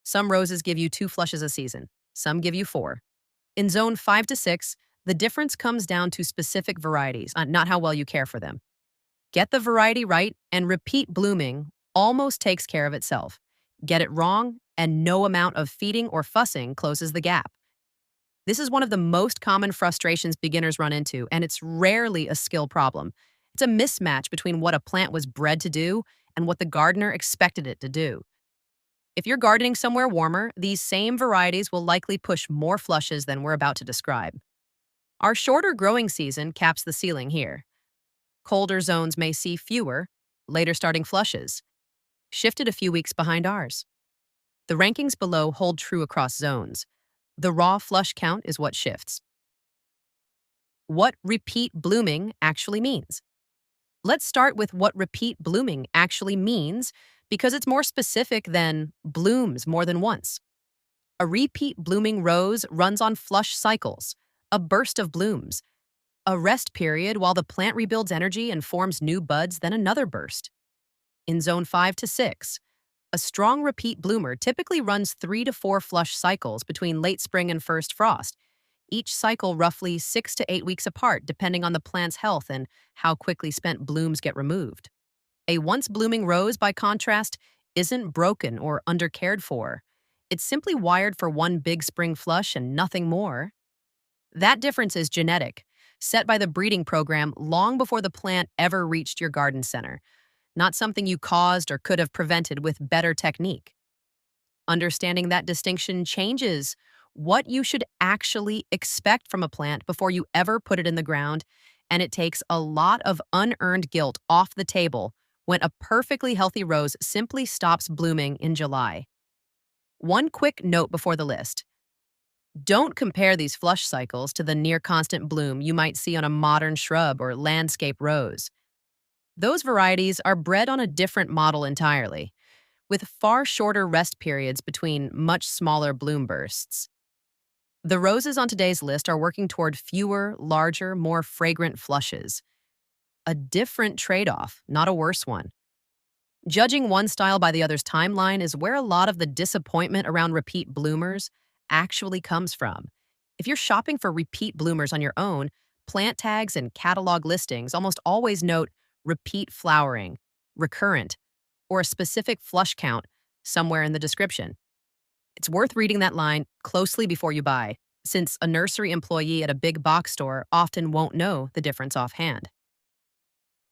Some roses give you 2 flushes a season, some give you 4. In zone 5 to 6, the difference comes down to specific varieties, not how well you care for them. Get the variety right, and repeat blooming almost takes care of itself. Get it wrong, and no amount of feeding or fussing closes the gap. This is one of the most common frustrations beginners run into, and it's rarely a skill problem. It's a mismatch between what a plant was bred to do and what the gardener expected it to do. If you're gardening somewhere warmer, these same varieties will likely push more flushes than we're about to describe. Our shorter growing season caps the ceiling here. Colder zones may see fewer, later starting flushes, shifted a few weeks behind ours. The rankings below hold true across zones. The raw flush count is what shifts. What repeat blooming actually means. Let's start with what repeat blooming actually means because it's more specific than blooms more than once. A repeat blooming rose runs on flush cycles, a burst of blooms, a rest period while the plant rebuilds energy and forms new buds, then another burst. In zone 5 to 6, a strong repeat bloomer typically runs 3 to 4 flush cycles between late spring and first frost, each cycle roughly 6 to 8 weeks apart depending on the plant's health and how quickly spent blooms get removed. A once blooming rose, by contrast, isn't broken or undercared for. It's simply wired for one big spring flush and nothing more. That difference is genetic, set by the breeding program long before the plant ever reached your garden center, not something you caused or could have prevented with better technique. Understanding that distinction changes what you should actually expect from a plant before you ever put it in the ground, and it takes a lot of unearned guilt off the table when a perfectly healthy rose simply stops blooming in July. One quick note before the list. Don't compare these flush cycles to the near-constant bloom you might see on a modern shrub or landscape rose. Those varieties are bred on a different model entirely, with far shorter rest periods between much smaller bloom bursts. The roses on today's list are working toward fewer, larger, more fragrant flushes. A different trade-off, not a worse one. Judging one style by the other's timeline is where a lot of the disappointment around repeat bloomers actually comes from. If you're shopping for repeat bloomers on your own, plant tags and catalog listings almost always note repeat flowering, recurrent, or a specific flush count somewhere in the description. It's worth reading that line closely before you buy, since a nursery employee at a big box store often won't know the difference offhand.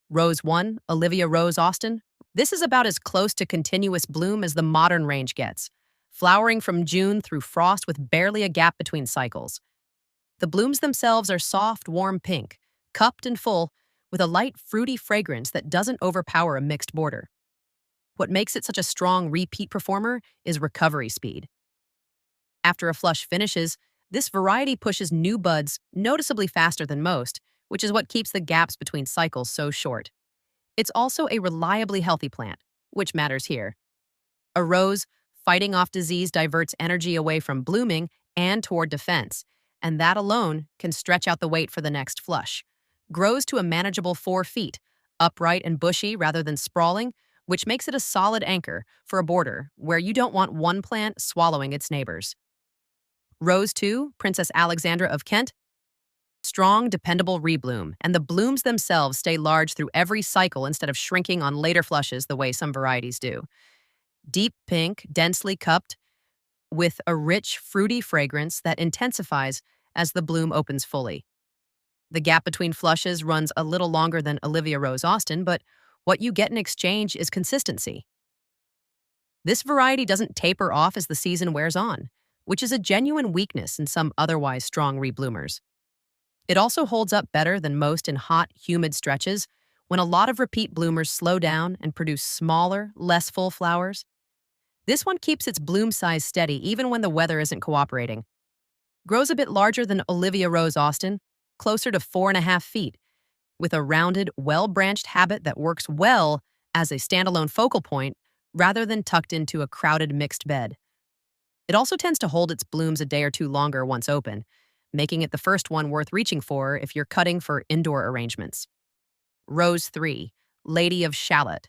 Rose 1, Olivia Rose Austin. This is about as close to continuous bloom as the modern range gets, flowering from June through frost with barely a gap between cycles. The blooms themselves are soft, warm pink, cupped and full, with a light, fruity fragrance that doesn't overpower a mixed border. What makes it such a strong repeat performer is recovery speed. After a flush finishes, this variety pushes new buds noticeably faster than most, which is what keeps the gaps between cycles so short. It's also a reliably healthy plant, which matters here. A rose fighting off disease diverts energy away from blooming and toward defense, and that alone can stretch out the wait for the next flush. Grows to a manageable 4 feet, upright and bushy rather than sprawling, which makes it a solid anchor for a border where you don't want one plant swallowing its neighbors. Rose 2, Princess Alexandra of Kent. Strong, dependable rebloom, and the blooms themselves stay large through every cycle instead of shrinking on later flushes the way some varieties do. Deep pink, densely cupped, with a rich, fruity fragrance that intensifies as the bloom opens fully. The gap between flushes runs a little longer than Olivia Rose Austin, but what you get in exchange is consistency. This variety doesn't taper off as the season wears on, which is a genuine weakness in some otherwise strong rebloomers. It also holds up better than most in hot, humid stretches when a lot of repeat bloomers slow down and produce smaller, less full flowers. This one keeps its bloom size steady even when the weather isn't cooperating. Grows a bit larger than Olivia Rose Austin, closer to 4.5 feet, with a rounded, well-branched habit that works well as a standalone focal point rather than tucked into a crowded mixed bed. It also tends to hold its blooms a day or two longer once open, making it the first one worth reaching for if you're cutting for indoor arrangements. Rose 3, Lady of Shalott.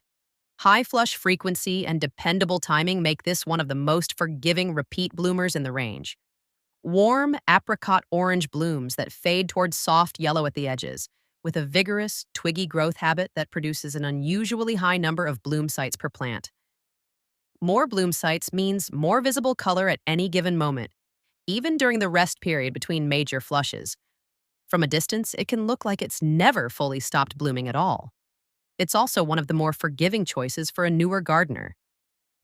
High flush frequency and dependable timing make this one of the most forgiving repeat bloomers in the range. Warm apricot orange blooms that fade towards soft yellow at the edges, with a vigorous, twiggy growth habit that produces an unusually high number of bloom sites per plant. More bloom sites means more visible color at any given moment, even during the rest period between major flushes. From a distance, it can look like it's never fully stopped blooming at all. It's also one of the more forgiving choices for a newer gardener.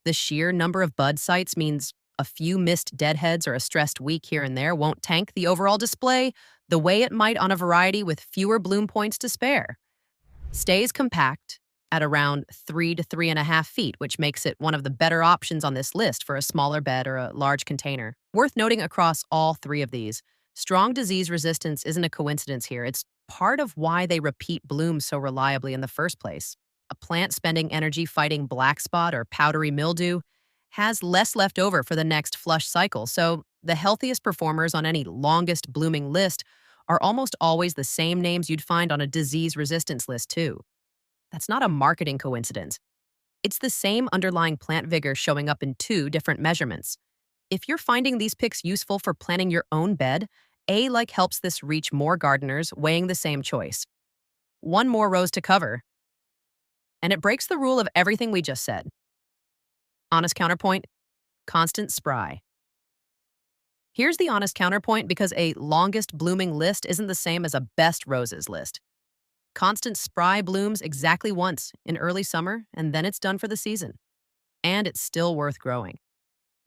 The sheer number of bud sites means a few missed deadheads or a stressed week here and there won't tank the overall display the way it might on a variety with fewer bloom points to spare. Stays compact at around 3 to 3.5 feet, which makes it one of the better options on this list for a smaller bed or a large container. Worth noting across all three of these, strong disease resistance isn't a coincidence here. It's part of why they repeat bloom so reliably in the first place. A plant spending energy fighting black spot or powdery mildew has less left over for the next flush cycle, so the healthiest performers on any longest blooming list are almost always the same names you'd find on a disease resistance list too. That's not a marketing coincidence. It's the same underlying plant vigor showing up in two different measurements. If you're finding these picks useful for planning your own bed, A-like helps this reach more gardeners weighing the same choice. One more rose to cover, and it breaks the rule of everything we just said. Honest counterpoint, Constance Spry. Here's the honest counterpoint because a longest blooming list isn't the same as a best roses list. Constance Spry blooms exactly once in early summer, and then it's done for the season. And it's still worth growing.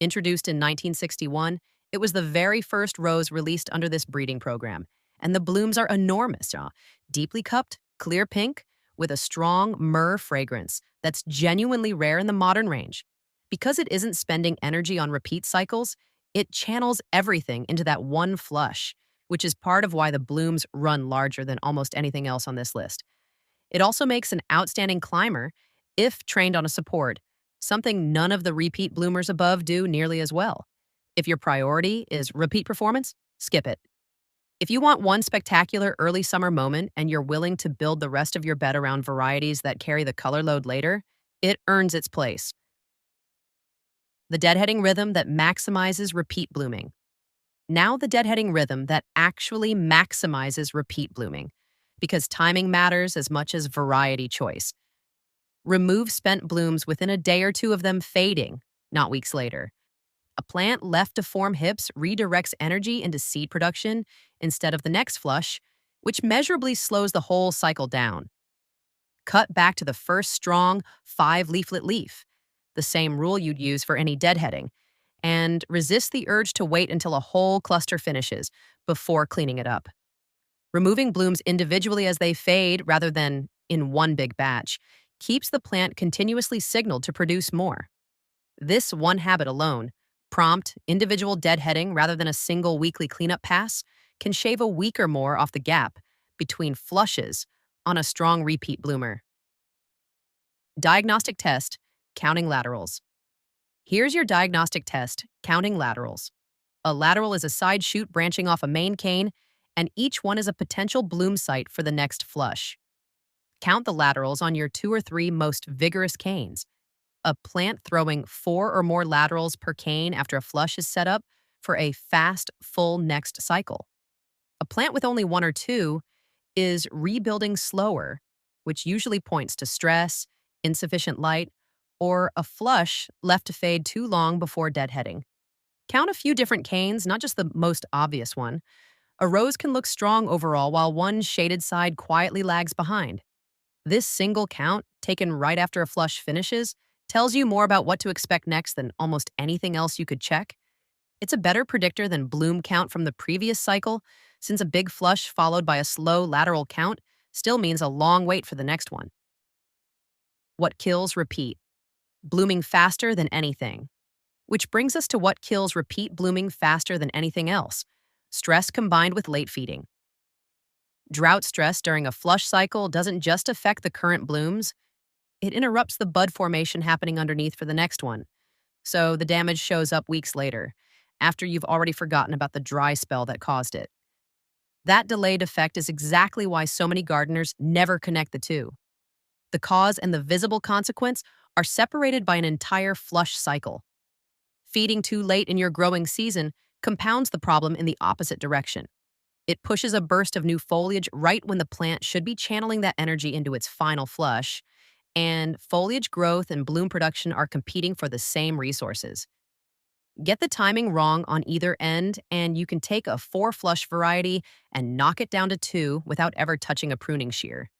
Introduced in 1961, it was the very first rose released under this breeding program, and the blooms are enormous, deeply cupped, clear pink, with a strong myrrh fragrance that's genuinely rare in the modern range. Because it isn't spending energy on repeat cycles, it channels everything into that one flush, which is part of why the blooms run larger than almost anything else on this list. It also makes an outstanding climber if trained on a support, something none of the repeat bloomers above do nearly as well. If your priority is repeat performance, skip it. If you want one spectacular early summer moment and you're willing to build the rest of your bed around varieties that carry the color load later, it earns its place. The deadheading rhythm that maximizes repeat blooming. Now the deadheading rhythm that actually maximizes repeat blooming, because timing matters as much as variety choice. Remove spent blooms within a day or two of them fading, not weeks later. A plant left to form hips redirects energy into seed production instead of the next flush, which measurably slows the whole cycle down. Cut back to the first strong 5-leaflet leaf, the same rule you'd use for any deadheading, and resist the urge to wait until a whole cluster finishes before cleaning it up. Removing blooms individually as they fade rather than in one big batch keeps the plant continuously signaled to produce more. This one habit alone, prompt, individual deadheading rather than a single weekly cleanup pass, can shave a week or more off the gap between flushes on a strong repeat bloomer. Diagnostic test, counting laterals. Here's your diagnostic test, counting laterals. A lateral is a side shoot branching off a main cane, and each one is a potential bloom site for the next flush. Count the laterals on your 2 or 3 most vigorous canes. A plant throwing 4 or more laterals per cane after a flush is set up for a fast, full next cycle. A plant with only 1 or 2 is rebuilding slower, which usually points to stress, insufficient light, or a flush left to fade too long before deadheading. Count a few different canes, not just the most obvious one. A rose can look strong overall while one shaded side quietly lags behind. This single count, taken right after a flush finishes, tells you more about what to expect next than almost anything else you could check. It's a better predictor than bloom count from the previous cycle, since a big flush followed by a slow lateral count still means a long wait for the next one. What kills repeat? Blooming faster than anything. Which brings us to what kills repeat blooming faster than anything else: stress combined with late feeding. Drought stress during a flush cycle doesn't just affect the current blooms, it interrupts the bud formation happening underneath for the next one. So the damage shows up weeks later, after you've already forgotten about the dry spell that caused it. That delayed effect is exactly why so many gardeners never connect the two. The cause and the visible consequence are separated by an entire flush cycle. Feeding too late in your growing season compounds the problem in the opposite direction. It pushes a burst of new foliage right when the plant should be channeling that energy into its final flush, and foliage growth and bloom production are competing for the same resources. Get the timing wrong on either end, and you can take a 4 flush variety and knock it down to 2 without ever touching a pruning shear.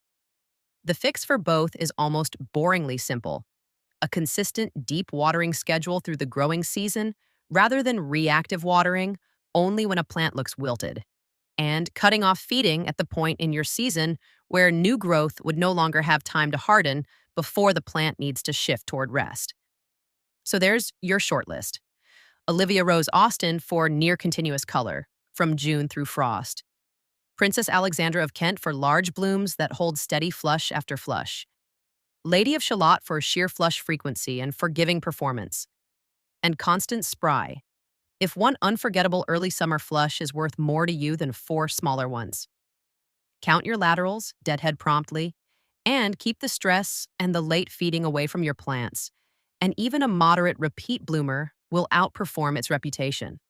The fix for both is almost boringly simple: a consistent, deep watering schedule through the growing season rather than reactive watering only when a plant looks wilted, and cutting off feeding at the point in your season where new growth would no longer have time to harden before the plant needs to shift toward rest. So there's your short list. Olivia Rose Austin for near continuous color, from June through frost. Princess Alexandra of Kent for large blooms that hold steady flush after flush. Lady of Shalott for sheer flush frequency and forgiving performance. And Constance Spry, if one unforgettable early summer flush is worth more to you than 4 smaller ones. Count your laterals, deadhead promptly, and keep the stress and the late feeding away from your plants. And even a moderate repeat bloomer will outperform its reputation.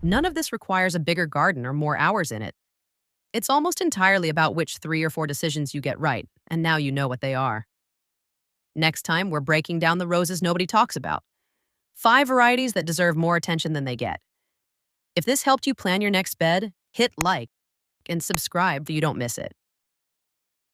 None of this requires a bigger garden or more hours in it. It's almost entirely about which 3 or 4 decisions you get right, and now you know what they are. Next time, we're breaking down the roses nobody talks about. 5 varieties that deserve more attention than they get. If this helped you plan your next bed, hit like and subscribe so you don't miss it.